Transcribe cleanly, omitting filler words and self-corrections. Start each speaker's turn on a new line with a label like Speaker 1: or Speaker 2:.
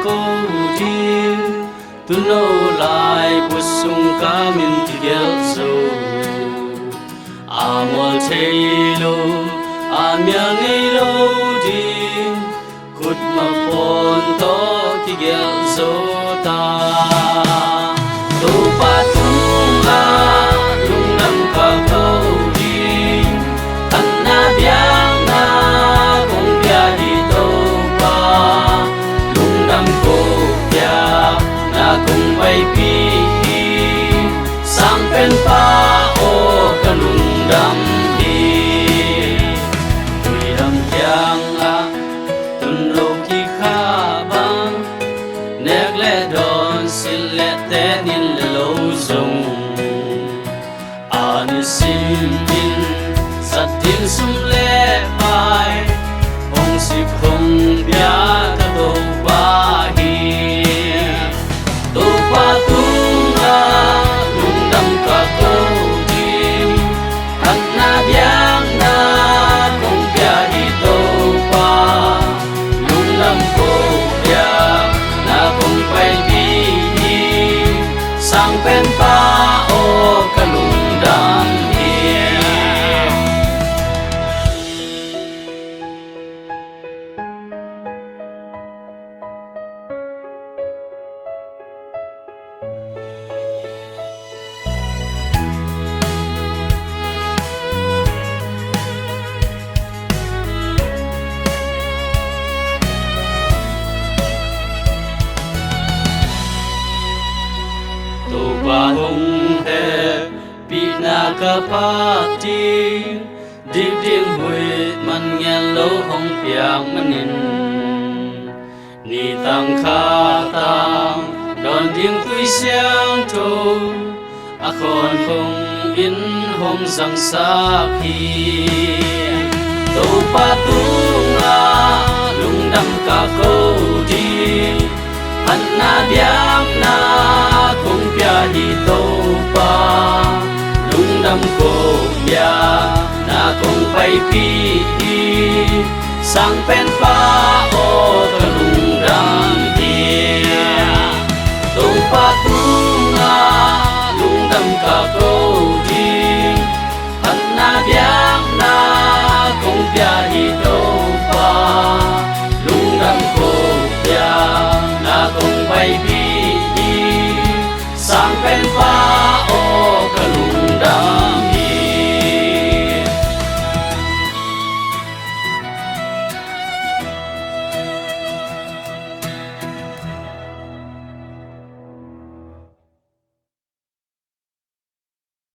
Speaker 1: câu đi tu nô lại bút sung cá min tigel sâu amol thelo amya ngei lo di kut ma pon to tigel zo ta tu pa tung a lung nam ka câu đi tan na biang na kong bia di to pa lung nam ko bia na kong bay pi sang pen pa o kanung dam hi tui dam kyang a tun lo ki kha ba nek le don sil le te nin le lo zong ani sim din sat din sum le pai ong si khong bia ta do ba hi tu pa tu nga lung dam ka ko dim an na biang na kong bia hi to pa lung dam ko bia na kong pai bi hi sang pen pa o ka lung dam hi tu ba hong he pi na ka pa ti dim dim hui man ngel lo hong piang manin ni tang kha tang don ding tui siang tho a khon khong in hom sang sa khi tu pa tu nga lung dam ka ko di an na biang na kong pia hi to pa lung dam ko bia na kong pai pi sang pen pa o ka lung dam hi tu pa